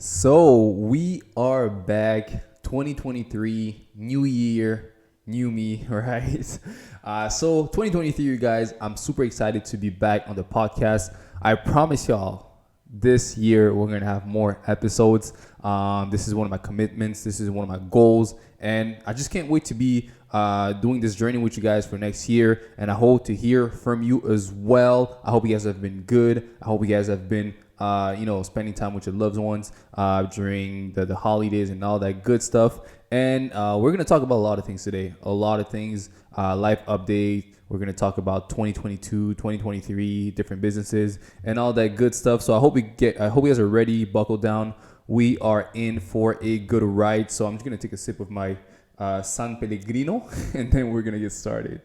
So we are back, 2023, new year, new me, right? So 2023, you guys, I'm super excited to be back on the podcast. I promise y'all, this year we're gonna have more episodes. This is one of my commitments. This is one of my goals, and I just can't wait to be doing this journey with you guys for next year. And I hope to hear from you as well. I hope you guys have been good. I hope you guys have been spending time with your loved ones during the holidays and all that good stuff. And we're going to talk about a lot of things today. A lot of things, life update. We're going to talk about 2022, 2023, different businesses and all that good stuff. So I hope you guys are ready, buckle down. We are in for a good ride. So I'm just going to take a sip of my San Pellegrino and then we're going to get started.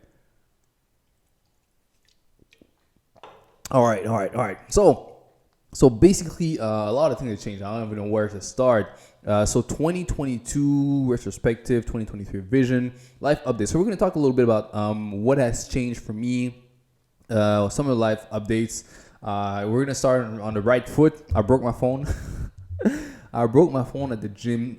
All right. So basically, a lot of things have changed. I don't even know where to start. So 2022 retrospective, 2023 vision, life update. So we're going to talk a little bit about what has changed for me, some of the life updates. We're going to start on the right foot. I broke my phone. I broke my phone at the gym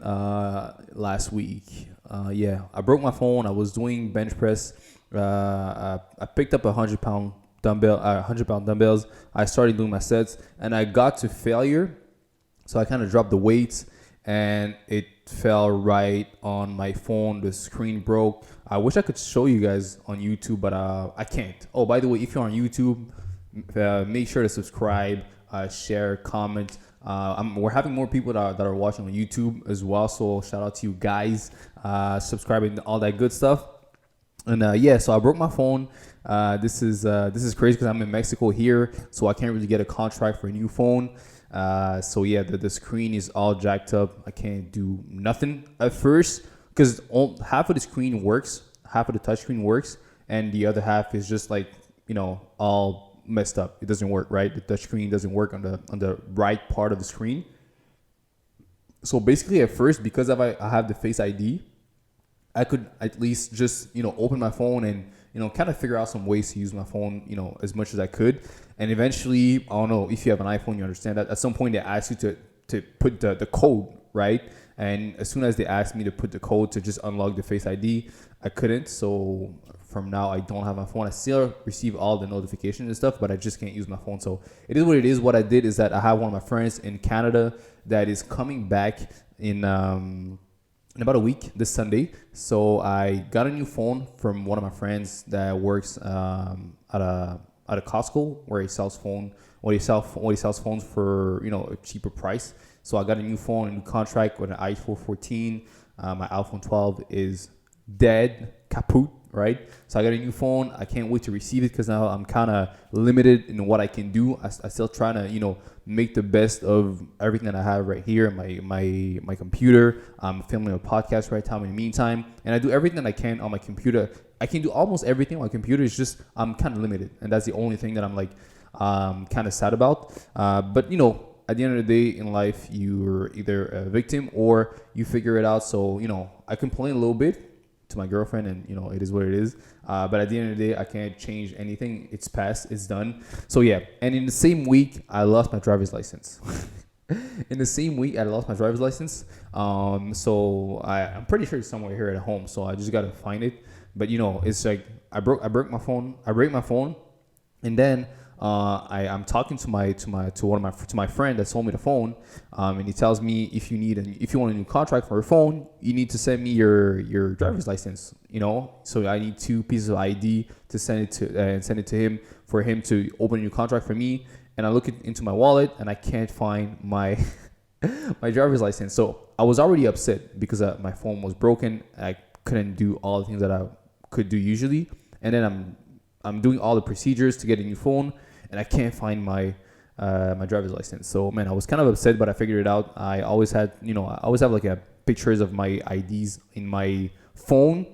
last week. I broke my phone. I was doing bench press. I picked up 100-pound dumbbells. I started doing my sets and I got to failure. So I kind of dropped the weights and it fell right on my phone. The screen broke. I wish I could show you guys on YouTube, but I can't. Oh, by the way, if you're on YouTube, make sure to subscribe, share, comment. We're having more people that are watching on YouTube as well. So shout out to you guys, subscribing, all that good stuff. And so I broke my phone. This is crazy because I'm in Mexico here, so I can't really get a contract for a new phone. The screen is all jacked up. I can't do nothing at first because half of the screen works, half of the touch screen works, and the other half is just like all messed up. It doesn't work, right? The touch screen doesn't work on the right part of the screen. So basically, at first, because I have the Face ID, I could at least just, open my phone and, kind of figure out some ways to use my phone, as much as I could. And eventually, I don't know if you have an iPhone, you understand that at some point they ask you to put the code, right? And as soon as they asked me to put the code to just unlock the Face ID, I couldn't. So from now, I don't have my phone. I still receive all the notifications and stuff, but I just can't use my phone. So it is what it is. What I did is that I have one of my friends in Canada that is coming back in about a week this Sunday. So I got a new phone from one of my friends that works at a Costco where he sells phones for a cheaper price. So I got a new phone, a new contract with an iPhone 14. My iPhone 12 is dead, kaput, right? So I got a new phone. I can't wait to receive it because now I'm kind of limited in what I can do. I still trying to make the best of everything that I have right here, my computer. I'm filming a podcast right now in the meantime, and I do everything that I can on my computer. I can do almost everything on my computer. It's just I'm kind of limited, and that's the only thing that I'm like kind of sad about. But at the end of the day in life, you're either a victim or you figure it out. So I complain a little bit to my girlfriend, and it is what it is. But at the end of the day, I can't change anything. It's past. It's done. So yeah. And in the same week, I lost my driver's license. In the same week, I lost my driver's license. So I'm pretty sure it's somewhere here at home. So I just gotta find it. But it's like I broke my phone. I break my phone, and then I'm talking to my friend that sold me the phone, and he tells me if you want a new contract for a phone, you need to send me your driver's license. So I need 2 pieces of ID to send it to him for him to open a new contract for me. And I look into my wallet and I can't find my my driver's license. So I was already upset because my phone was broken. I couldn't do all the things that I could do usually, and then I'm doing all the procedures to get a new phone, and I can't find my driver's license. So man, I was kind of upset, but I figured it out. I always have like pictures of my IDs in my phone,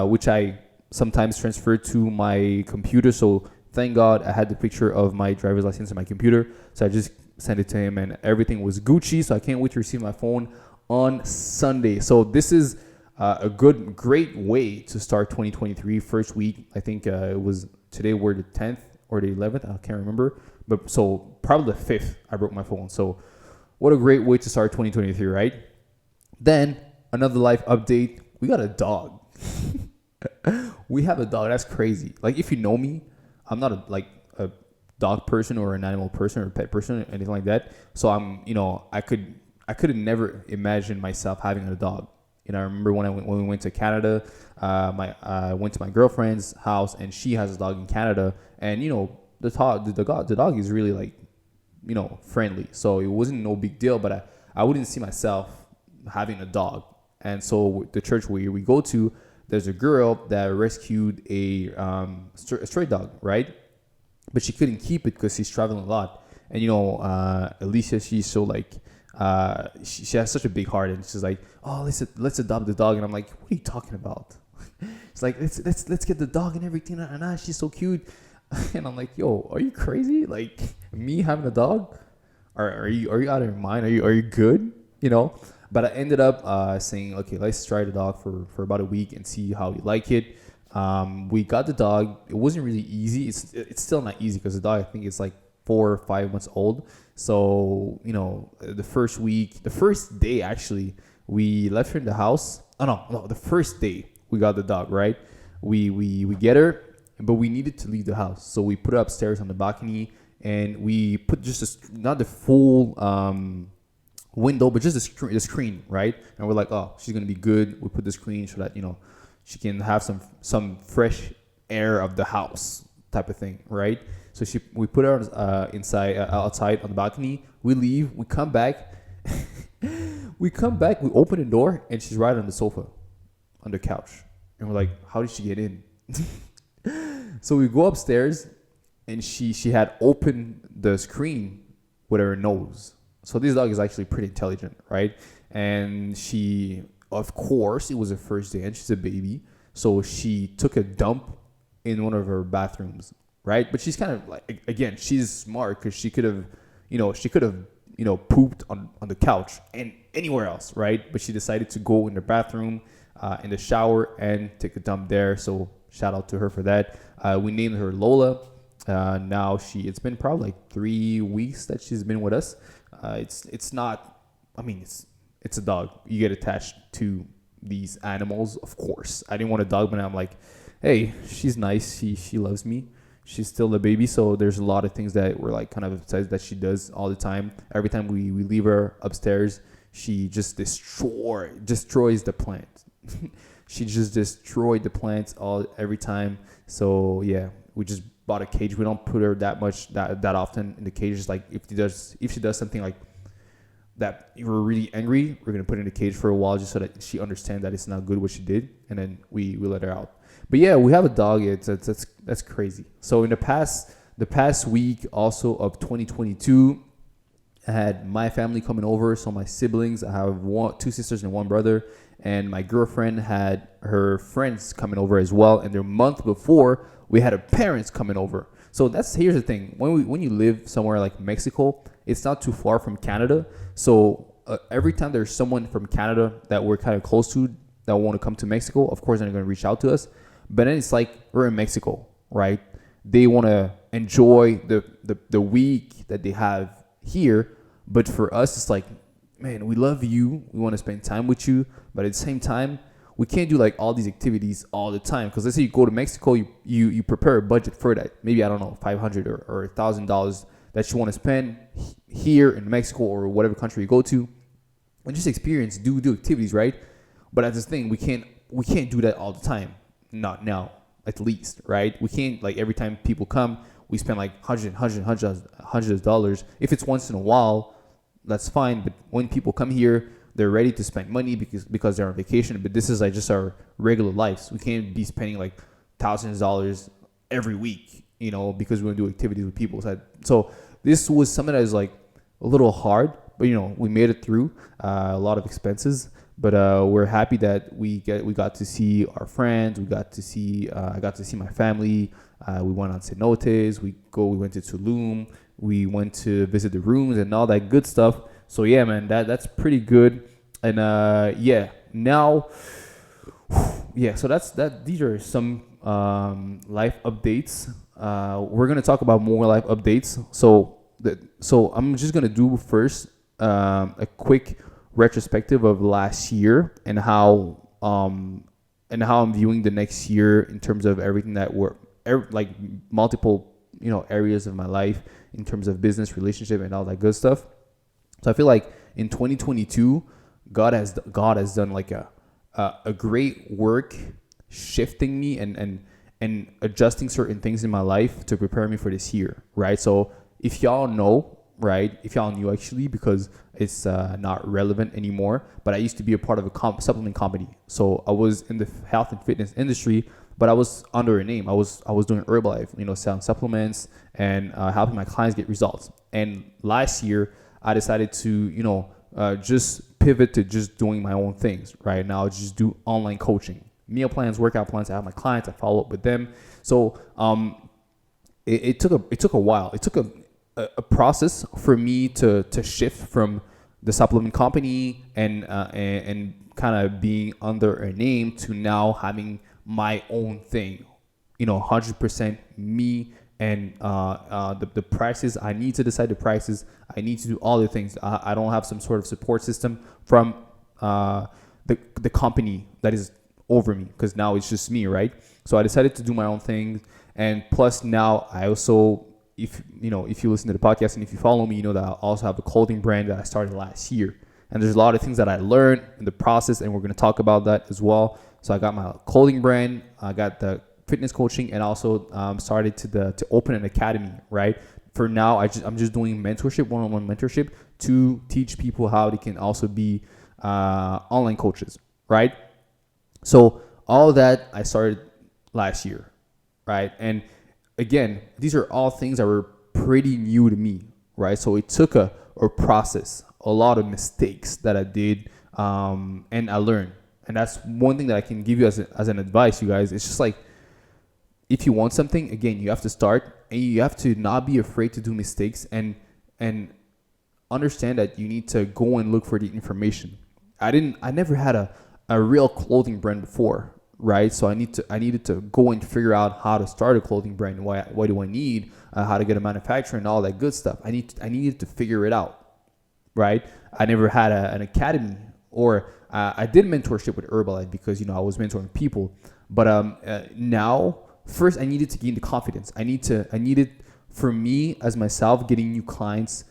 which I sometimes transfer to my computer. So thank God I had the picture of my driver's license in my computer. So I just sent it to him, and everything was Gucci. So I can't wait to receive my phone on Sunday. So this is great way to start 2023 first week. I think it was today. We're the 10th or the 11th. I can't remember, but so probably the 5th I broke my phone. So What a great way to start 2023, right? Then another life update. We got a dog. We have a dog. That's crazy. Like if you know me, I'm not a dog person or an animal person or a pet person or anything like that. So I could have never imagined myself having a dog. I remember when we went to Canada, I went to my girlfriend's house and she has a dog in Canada, and the dog is really like friendly. So it wasn't no big deal, but I wouldn't see myself having a dog. And so the church where we go to, there's a girl that rescued a stray dog, right? But she couldn't keep it because she's traveling a lot. And Alicia, she's so like she has such a big heart, and she's like, oh, let's adopt the dog. And I'm like, what are you talking about? It's like let's get the dog and everything. And she's so cute. And I'm like, yo, are you crazy? Like me having a dog? Are you out of your mind? Are you good? But I ended up saying, okay, let's try the dog for about a week and see how we like it. We got the dog. It wasn't really easy. It's still not easy because the dog, I think, is like 4 or 5 months old. So the first day actually, we left her in the house. Oh no, the first day we got the dog, right? We get her, but we needed to leave the house, so we put her upstairs on the balcony, and we put just not the full window, but just the screen, right? And we're like, oh, she's gonna be good. We put the screen so that she can have some fresh air of the house type of thing, right? So we put her outside on the balcony. We leave. We come back. We open the door, and she's right on the sofa, on the couch, and we're like, how did she get in? So we go upstairs, and she had opened the screen with her nose. So this dog is actually pretty intelligent, right? And she, of course, it was her first day, and she's a baby, so she took a dump in one of her bathrooms, right? But she's kind of like, again, she's smart because she could have pooped on the couch and anywhere else, right? But she decided to go in the bathroom, in the shower, and take a dump there. So shout out to her for that. We named her Lola. Now it's been probably like 3 weeks that she's been with us. It's not, I mean, it's a dog. You get attached to these animals, of course. I didn't want a dog, but I'm like, hey, she's nice. She loves me. She's still a baby, so there's a lot of things that we're like kind of obsessed that she does all the time. Every time we leave her upstairs, she just destroys the plant. She just destroyed the plants every time. So yeah, we just bought a cage. We don't put her that often in the cage. Just like if she does something like that, we're really angry, we're gonna put her in the cage for a while just so that she understands that it's not good what she did, and then we let her out. But yeah, we have a dog. That's crazy. So in the past week also of 2022, I had my family coming over. So my siblings, I have 2 sisters and 1 brother, and my girlfriend had her friends coming over as well. And the month before, we had her parents coming over. So here's the thing: when you live somewhere like Mexico, it's not too far from Canada. So every time there's someone from Canada that we're kind of close to that want to come to Mexico, of course they're going to reach out to us. But then it's like we're in Mexico, right? They want to enjoy the week that they have here. But for us, it's like, man, we love you. We want to spend time with you. But at the same time, we can't do like all these activities all the time. Because let's say you go to Mexico, you prepare a budget for that. Maybe, I don't know, $500 or $1,000 that you want to spend here in Mexico or whatever country you go to. And just experience, do activities, right? But that's the thing, we can't do that all the time. Not now, at least, right? We can't, like, every time people come, we spend like hundreds of dollars. If it's once in a while, that's fine. But when people come here, they're ready to spend money because they're on vacation. But this is like just our regular lives. We can't be spending like thousands of dollars every week, because we want to do activities with people. So this was something that was like a little hard, but we made it through. A lot of expenses. But we're happy that we got to see our friends. I got to see my family. We went on cenotes. We went to Tulum. We went to visit the rooms and all that good stuff. So yeah, man, that's pretty good. And now, so that's that. These are some life updates. We're gonna talk about more life updates. So I'm just gonna do first a quick retrospective of last year and how I'm viewing the next year in terms of everything that like multiple areas of my life in terms of business, relationship, and all that good stuff. So I feel like in 2022, God has done like a great work shifting me and adjusting certain things in my life to prepare me for this year, right? So if y'all know, right, if y'all knew actually, because it's not relevant anymore, but I used to be a part of a supplement company. So I was in the health and fitness industry, but I was under a name. I was doing Herbalife, selling supplements and helping my clients get results. And last year, I decided to, just pivot to just doing my own things. Right now, I just do online coaching, meal plans, workout plans. I have my clients. I follow up with them. So it took a while. It took a process for me to shift from the supplement company and kind of being under a name to now having my own thing, 100% me. And the prices, I need to decide the prices. I need to do all the things. I don't have some sort of support system from the company that is over me, because now it's just me, right? So I decided to do my own thing. And plus now I also, if you listen to the podcast and if you follow me, you know that I also have a clothing brand that I started last year. And there's a lot of things that I learned in the process, and we're going to talk about that as well. So I got my clothing brand, I got the fitness coaching, and also started to open an academy, right? For now, I'm just doing mentorship, one-on-one mentorship to teach people how they can also be online coaches, right? So all of that I started last year, right? And again, these are all things that were pretty new to me, right? So it took a process, a lot of mistakes that I did, and I learned. And that's one thing that I can give you as an advice, you guys. It's just like, if you want something, again, you have to start, and you have to not be afraid to do mistakes and understand that you need to go and look for the information. I never had a real clothing brand before, right? So I needed to go and figure out how to start a clothing brand. What do I need? How to get a manufacturer and all that good stuff. I needed to figure it out, right? I never had an academy, or I did mentorship with Herbalife because I was mentoring people. But now, first I needed to gain the confidence. I needed for me as myself, getting new clients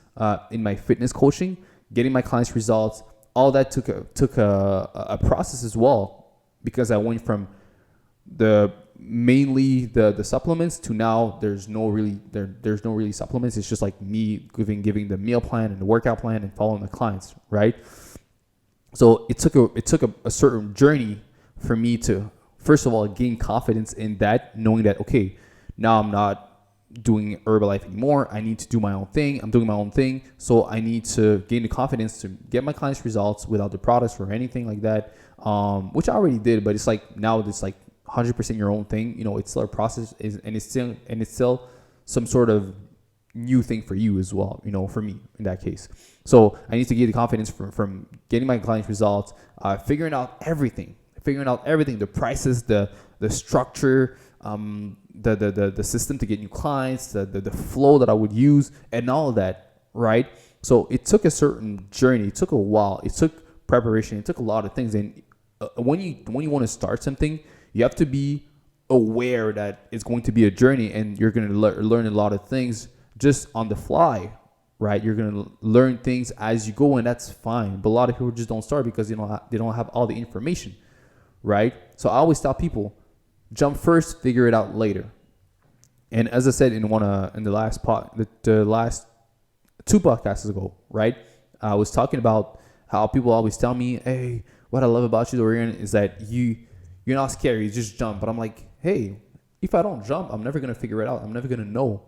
in my fitness coaching, getting my clients results. All that took a process as well, because I went from mainly the supplements to now there's no really supplements. It's just like me giving the meal plan and the workout plan and following the clients, right? So it took a certain journey for me to, first of all, gain confidence in that, knowing that, okay, now I'm not doing Herbalife anymore. I need to do my own thing. I'm doing my own thing. So I need to gain the confidence to get my clients results without the products or anything like that, which I already did. But it's like now it's like 100% your own thing. It's still a process, and it's still some sort of new thing for you as well, for me in that case. So I need to get the confidence from getting my clients results, figuring out everything, the prices, the structure, the system to get new clients, the flow that I would use, and all of that, right? So it took a certain journey. It took a while. It took preparation. It took a lot of things. And when you want to start something, you have to be aware that it's going to be a journey, and you're going to learn a lot of things just on the fly, right? You're going to learn things as you go, and that's fine. But a lot of people just don't start because they don't have all the information, right? So I always tell people, jump first, figure it out later. And as I said in the last the last 2 podcasts ago, right? I was talking about how people always tell me, hey, what I love about you, Dorian, is that you're not scary, you just jump. But I'm like, hey, if I don't jump, I'm never gonna figure it out. I'm never gonna know,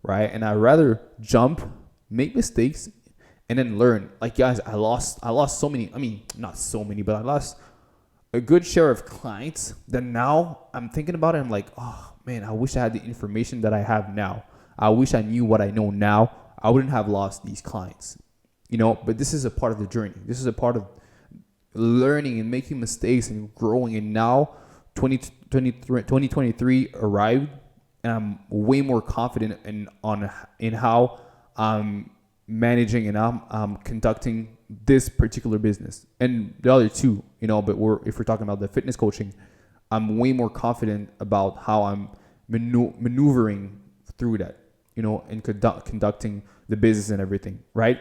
right? And I'd rather jump, make mistakes, and then learn. Like, guys, I lost so many. I mean, not so many, but I lost a good share of clients that now I'm thinking about it. I'm like, oh man, I wish I had the information that I have now. I wish I knew what I know now. I wouldn't have lost these clients, but this is a part of the journey. This is a part of learning and making mistakes and growing. And now 2023 arrived, and I'm way more confident in how I'm managing and I'm conducting this particular business and the other two, but if we're talking about the fitness coaching, I'm way more confident about how I'm maneuvering through that, and conducting the business and everything, right?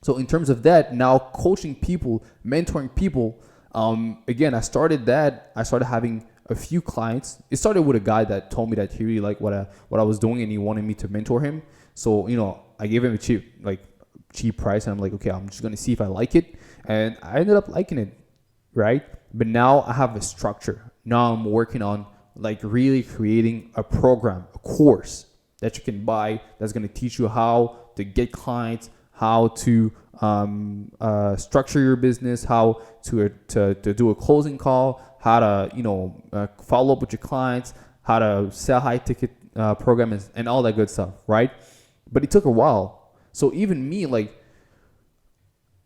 So in terms of that, now coaching people, mentoring people, again, I started having a few clients. It started with a guy that told me that he really liked what I was doing and he wanted me to mentor him. So, I gave him a cheap price and I'm like, okay, I'm just going to see if I like it. And I ended up liking it, right? But now I have a structure. Now I'm working on like really creating a program, a course that you can buy that's going to teach you how to get clients, how to structure your business, how to do a closing call, how to follow up with your clients, how to sell high ticket programs and all that good stuff, right? But it took a while. So even me, like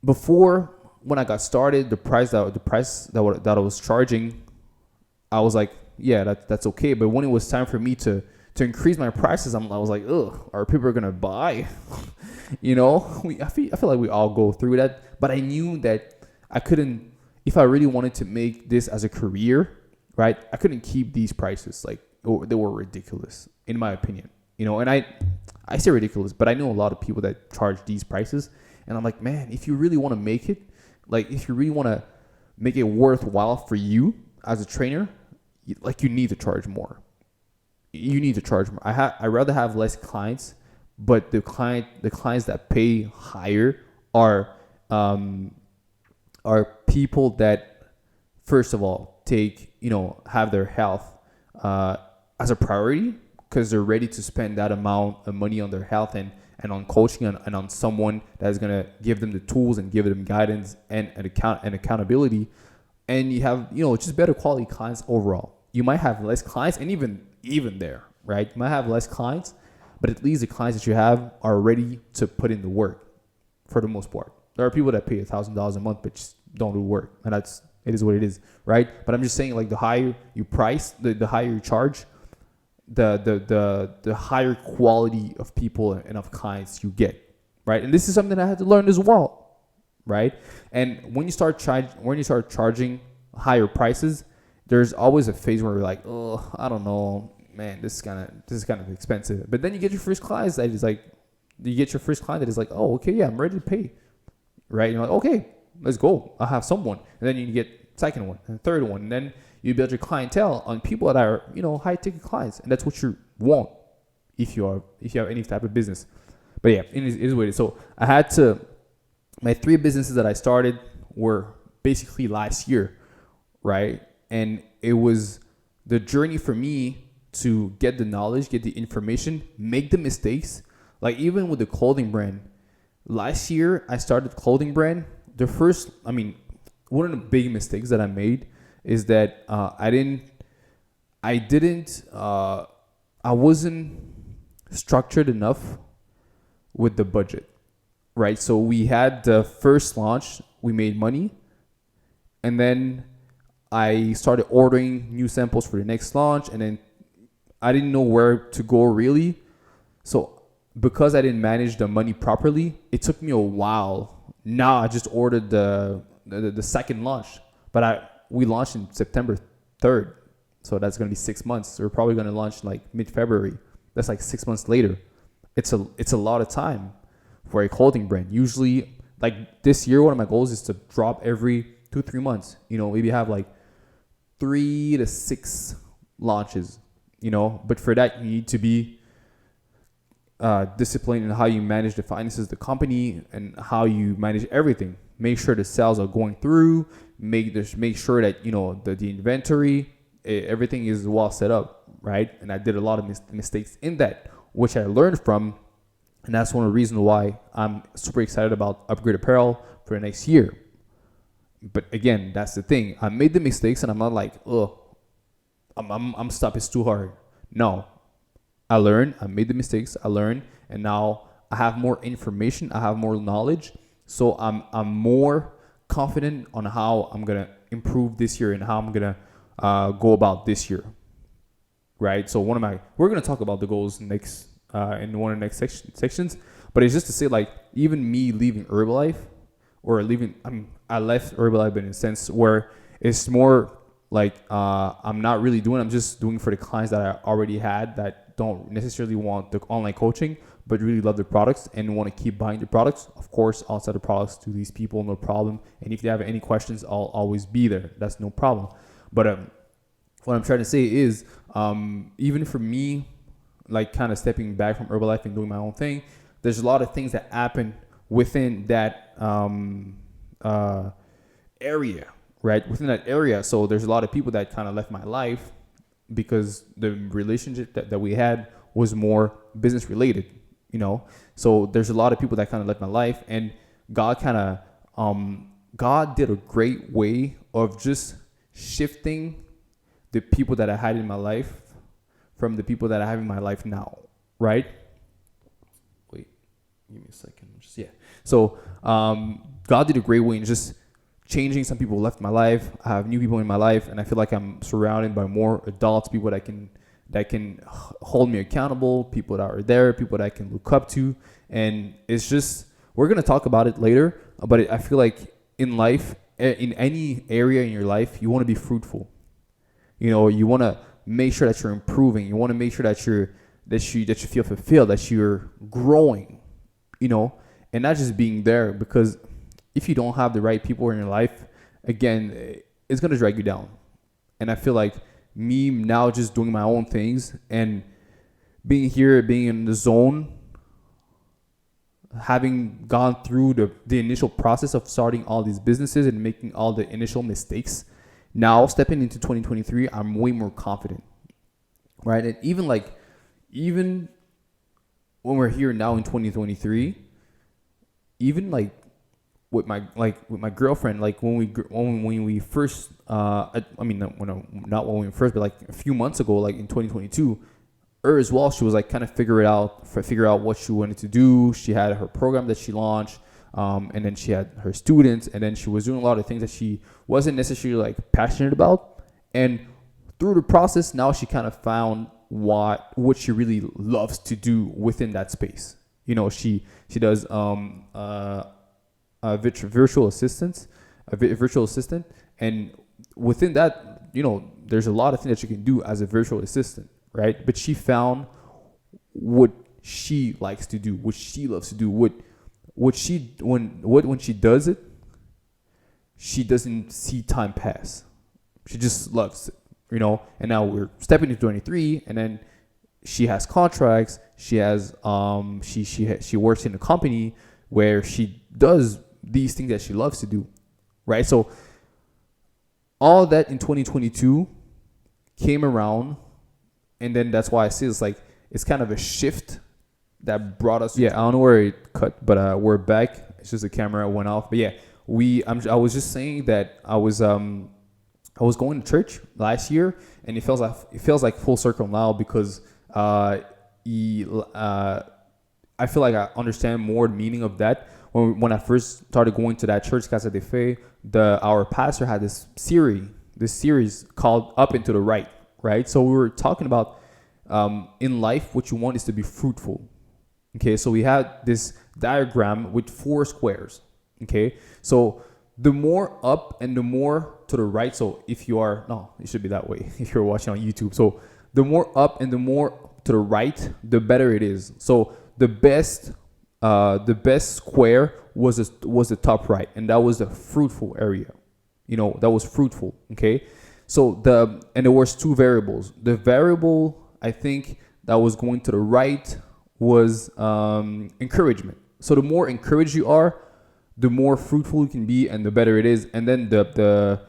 before when I got started, the price that I was charging, I was like, yeah, that's okay. But when it was time for me to increase my prices, I was like, ugh, are people gonna buy? I feel like we all go through that. But I knew that I couldn't, if I really wanted to make this as a career, right? I couldn't keep these prices. Like they were ridiculous, in my opinion. And I say ridiculous, but I know a lot of people that charge these prices, and I'm like, man, if you really want to make it, like if you really want to make it worthwhile for you as a trainer, you need to charge more. You need to charge more. I rather have less clients, but the clients that pay higher are people that, first of all, have their health as a priority, because they're ready to spend that amount of money on their health and on coaching and on someone that's going to give them the tools and give them guidance and accountability. And you have, just better quality clients overall. You might have less clients, and even there, right? You might have less clients, but at least the clients that you have are ready to put in the work for the most part. There are people that pay $1,000 a month but just don't do work, and it is what it is, right? But I'm just saying, like, the higher you price, the higher you charge, the higher quality of people and of clients you get, right? And this is something I had to learn as well, right? And when you start charging higher prices, there's always a phase where you're like, oh, I don't know, man, this is kind of expensive. But then you get your first client that is like, oh, okay, yeah, I'm ready to pay, right? You're like, okay, let's go. I'll have someone, and then you get second one and third one, and then you build your clientele on people that are, high ticket clients, and that's what you want if you have any type of business. But yeah, it is what it is. So my 3 businesses that I started were basically last year, right? And it was the journey for me to get the knowledge, get the information, make the mistakes. Like even with the clothing brand, last year I started the clothing brand. One of the big mistakes that I made is that I wasn't structured enough with the budget, right? So we had the first launch, we made money, and then I started ordering new samples for the next launch, and then I didn't know where to go really. So because I didn't manage the money properly, it took me a while. Now I just ordered the second launch, but we launched in September 3rd. So that's going to be 6 months. We're probably going to launch like mid-February. That's like 6 months later. It's a lot of time for a clothing brand. Usually, like this year, one of my goals is to drop every 2-3 months. Maybe have like 3 to 6 launches. But for that, you need to be disciplined in how you manage the finances of the company and how you manage everything. Make sure the sales are going through. Make sure that the inventory, everything is well set up, right? And I did a lot of mistakes in that, which I learned from, and that's one of the reasons why I'm super excited about Upgrade Apparel for the next year. But again, that's the thing. I made the mistakes, and I'm not like, oh, I'm stuck. It's too hard. No, I learned. I made the mistakes. I learned, and now I have more information. I have more knowledge, so I'm more confident on how I'm gonna improve this year and how I'm gonna go about this year, right? So we're gonna talk about the goals next in one of the next sections, But it's just to say, like, even me leaving Herbalife or leaving, I left Herbalife in a sense where it's more like I'm not really doing, I'm just doing for the clients that I already had that don't necessarily want the online coaching, but really love the products and want to keep buying the products. Of course, I'll sell the products to these people, no problem. And if they have any questions, I'll always be there. That's no problem. But what I'm trying to say is, even for me, like kind of stepping back from Herbalife and doing my own thing, there's a lot of things that happen within that area, right? Within that area. So there's a lot of people that kind of left my life because the relationship that we had was more business related, you know? So there's a lot of people that kind of left my life, and God did a great way of just shifting the people that I had in my life from the people that I have in my life now, right? Wait, give me a second. So God did a great way in just changing some people left my life. I have new people in my life, and I feel like I'm surrounded by more adults, people that can hold me accountable, people that are there, people that I can look up to. And it's just, we're going to talk about it later, but I feel like in life, in any area in your life, you want to be fruitful. You know, you want to make sure that you're improving. You want to make sure that you feel fulfilled, that you're growing, you know, and not just being there. Because if you don't have the right people in your life, again, it's going to drag you down. And I feel like me now just doing my own things and being here, being in the zone, having gone through the initial process of starting all these businesses and making all the initial mistakes, now stepping into 2023, I'm way more confident, right? And even when we're here now in 2023, even like with my girlfriend, like when we first, not when we first, but like a few months ago, like in 2022, her as well, she was like kind of figure out what she wanted to do. She had her program that she launched, and then she had her students, and then she was doing a lot of things that she wasn't necessarily like passionate about. And through the process, now she kind of found what she really loves to do within that space. You know, she does virtual assistant, and within that, you know, there's a lot of things that you can do as a virtual assistant, right? But she found what she likes to do, what she loves to do, when she does it, she doesn't see time pass. She just loves it, you know. And now we're stepping into 23, and then she has contracts. She has she works in a company where she does these things that she loves to do, right? So all that in 2022 came around, and then that's why I say it's kind of a shift that brought us. Yeah, I don't know where it cut, but we're back. It's just the camera went off. But yeah, I was just saying that I was going to church last year, and it feels like full circle now, because I feel like I understand more the meaning of that. When I first started going to that church, Casa de Fe, our pastor had this series called Up and to the Right, right? So we were talking about in life, what you want is to be fruitful. Okay, so we had this diagram with 4 squares. Okay, so the more up and the more to the right. So it should be that way if you're watching on YouTube. So the more up and the more to the right, the better it is. So the best square was the top right, and that was the fruitful area. You know, that was fruitful. Okay, so there was 2 variables. The variable, I think, that was going to the right was encouragement. So the more encouraged you are, the more fruitful you can be, and the better it is. And then the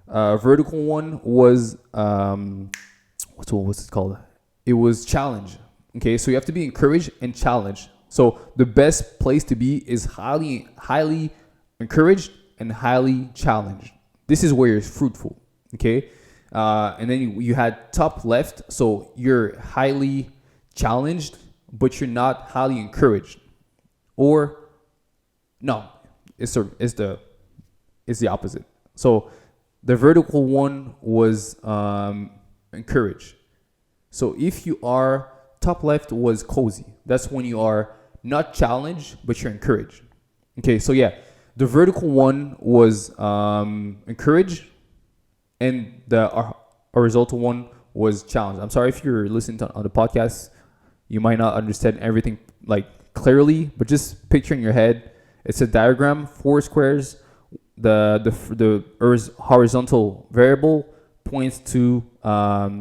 vertical one was what's it called? It was challenge. Okay, so you have to be encouraged and challenged. So the best place to be is highly encouraged and highly challenged. This is where you're fruitful. Okay, and then you had top left. So you're highly challenged, but you're not highly encouraged. Or no, it's the opposite. So the vertical one was encouraged. So if you are top left was cozy. That's when you are not challenged, but you're encouraged. Okay, so yeah, the vertical one was encouraged, and the horizontal one was challenged. I'm sorry if you're listening on the podcast, you might not understand everything like clearly, but just picture in your head, it's a diagram, 4 squares. The horizontal variable points to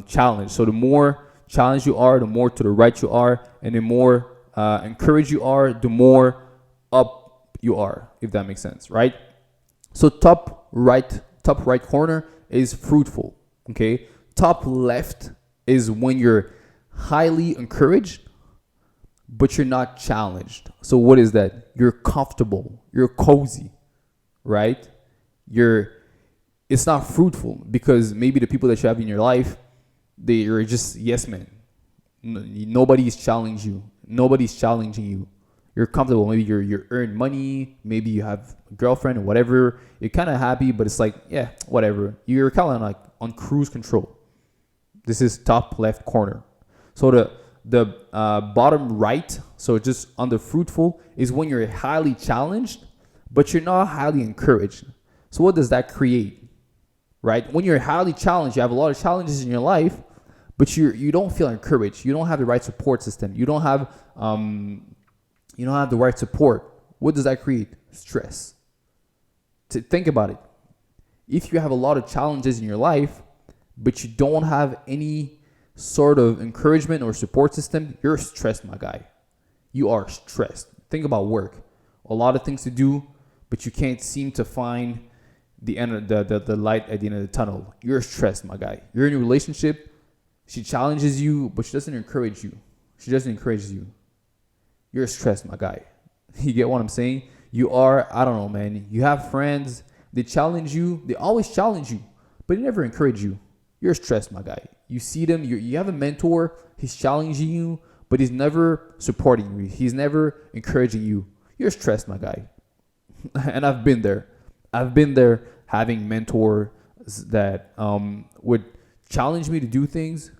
challenge. So the more challenged you are, the more to the right you are, and the more encouraged you are, the more up you are, if that makes sense, right? So top right corner is fruitful. Okay, top left is when you're highly encouraged, but you're not challenged. So what is that? You're comfortable, you're cozy, right? It's not fruitful because maybe the people that you have in your life, they're just yes men. Nobody's challenging you. Nobody's challenging you. You're comfortable. Maybe you earn money. Maybe you have a girlfriend or whatever. You're kind of happy, but it's like, yeah, whatever. You're kind of like on cruise control. This is top left corner. So the bottom right, so just on the fruitful, is when you're highly challenged, but you're not highly encouraged. So what does that create? Right? When you're highly challenged, you have a lot of challenges in your life, but you don't feel encouraged. You don't have the right support system. You don't have the right support. What does that create? Stress. Think about it. If you have a lot of challenges in your life, but you don't have any sort of encouragement or support system, you're stressed, my guy. You are stressed. Think about work. A lot of things to do, but you can't seem to find the end of the light at the end of the tunnel. You're stressed, my guy. You're in a relationship. She challenges you, but she doesn't encourage you. She doesn't encourage you. You're stressed, my guy. You get what I'm saying? You are, I don't know, man. You have friends. They challenge you. They always challenge you, but they never encourage you. You're stressed, my guy. You see them. You have a mentor. He's challenging you, but he's never supporting you. He's never encouraging you. You're stressed, my guy. And I've been there. I've been there having mentors that would challenge me to do things,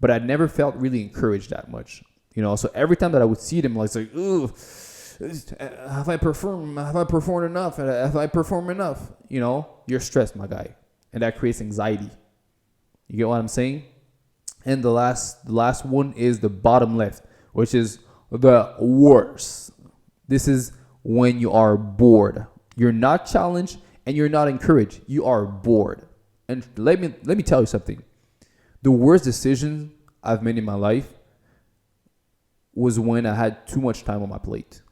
but I never felt really encouraged that much. So every time that I would see them, it's like, ooh, have I performed enough? Have I performed enough? You're stressed, my guy. And that creates anxiety. You get what I'm saying? And the last one is the bottom left, which is the worst. This is when you are bored. You're not challenged and you're not encouraged. You are bored. And let me tell you something. The worst decision I've made in my life was when I had too much time on my plate.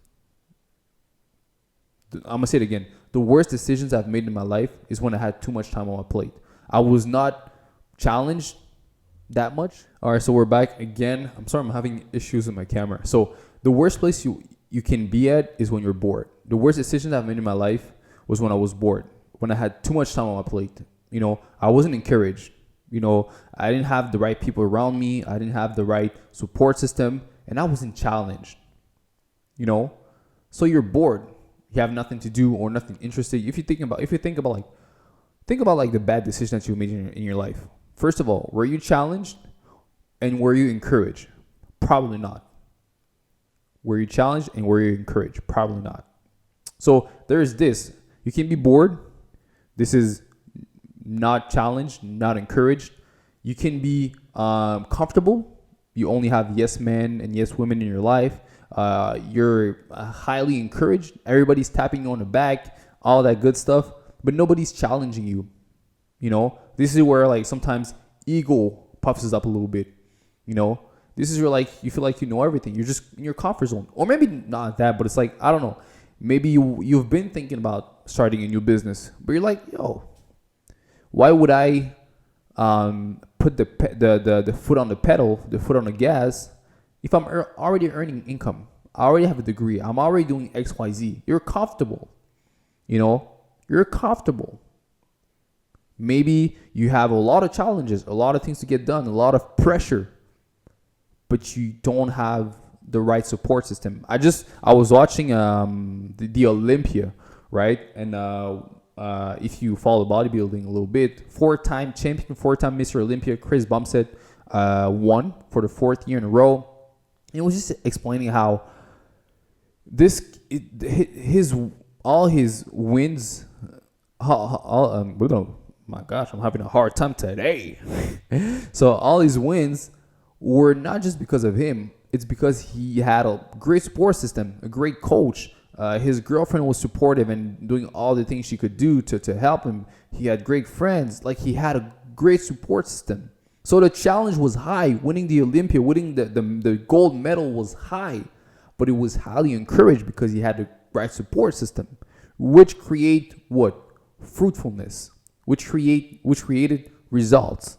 I'm going to say it again. The worst decisions I've made in my life is when I had too much time on my plate. I was not challenged that much. All right, so we're back again. I'm sorry, I'm having issues with my camera. So the worst place you can be at is when you're bored. The worst decisions I've made in my life was when I was bored, when I had too much time on my plate. I wasn't encouraged. I didn't have the right people around me. I didn't have the right support system, and I wasn't challenged. So you're bored. You have nothing to do or nothing interesting. If you think about the bad decisions that you made in your life. First of all, were you challenged and were you encouraged? Probably not. Were you challenged and were you encouraged? Probably not. So there's this. You can be bored. This is not challenged, not encouraged. You can be comfortable. You only have yes men and yes women in your life. You're highly encouraged. Everybody's tapping you on the back, all that good stuff, but nobody's challenging you. This is where sometimes ego puffs us up a little bit. This is where you feel like you know everything. You're just in your comfort zone, or maybe not that, but it's I don't know. Maybe you've been thinking about starting a new business, but you're like, yo, why would I put the foot on the pedal, the foot on the gas, if I'm already earning income? I already have a degree. I'm already doing X, Y, Z. You're comfortable. You're comfortable. Maybe you have a lot of challenges, a lot of things to get done, a lot of pressure, but you don't have the right support system. I was watching the Olympia, right? And if you follow bodybuilding a little bit, 4-time champion, 4-time Mr. Olympia, Chris Bumstead won for the 4th year in a row. And it was just explaining how his all his wins, my gosh, I'm having a hard time today. So all his wins were not just because of him. It's because he had a great support system, a great coach. His girlfriend was supportive and doing all the things she could do to help him. He had great friends. Like, he had a great support system. So the challenge was high. Winning the Olympia, winning the gold medal was high, but it was highly encouraged because he had the right support system, which create what? Fruitfulness, which created results.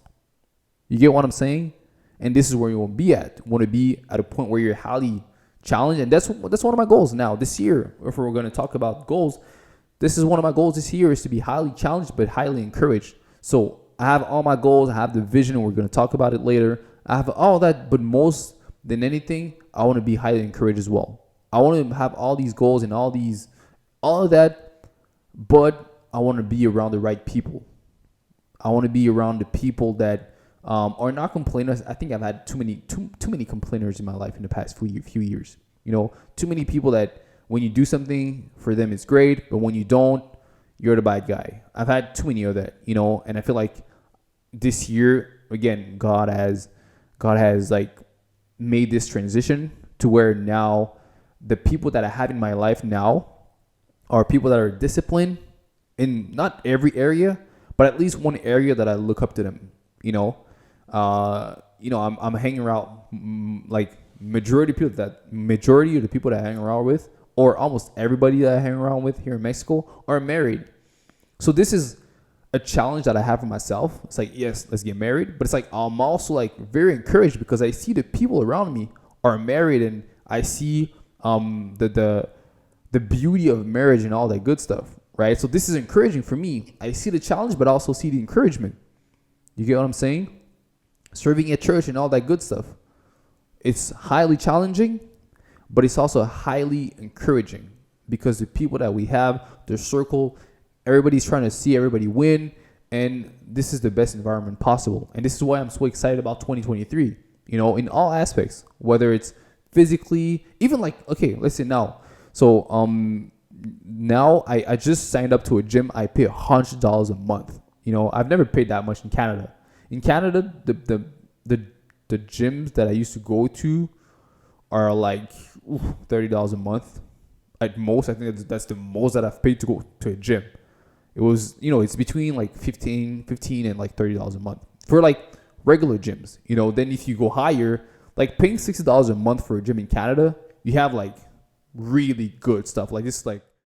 You get what I'm saying? And this is where you want to be at. You want to be at a point where you're highly challenged, and that's one of my goals now this year. If we're going to talk about goals, this is one of my goals this year, is to be highly challenged but highly encouraged. So I have all my goals. I have the vision, and we're going to talk about it later. I have all that, but most than anything, I want to be highly encouraged as well. I want to have all these goals and all of that, but I want to be around the right people. I want to be around the people that are not complainers. I think I've had too many complainers in my life in the past few years. You know, too many people that when you do something for them, it's great, but when you don't, you're the bad guy. I've had too many of that, you know, and I feel like this year, again, God has like made this transition to where now the people that I have in my life now are people that are disciplined in not every area, but at least one area that I look up to them, you know. I'm hanging around like majority of the people that I hang around with, or almost everybody that I hang around with here in Mexico, are married. So this is a challenge that I have for myself. It's like, yes, let's get married, but it's like I'm also like very encouraged because I see the people around me are married, and I see the beauty of marriage and all that good stuff, right? So this is encouraging for me. I see the challenge, but I also see the encouragement. You get what I'm saying? Serving at church and all that good stuff. It's highly challenging, but it's also highly encouraging because the people that we have, their circle, everybody's trying to see everybody win, and this is the best environment possible. And this is why I'm so excited about 2023, you know, in all aspects, whether it's physically, even like, okay, listen now. So now I just signed up to a gym. I pay $100 a month. You know, I've never paid that much in Canada. In Canada, the gyms that I used to go to are like $30 a month at most. I think that's the most that I've paid to go to a gym. It was, you know, it's between like 15 and like $30 a month for like regular gyms. You know, then if you go higher, like paying $60 a month for a gym in Canada, you have like really good stuff. Like this is like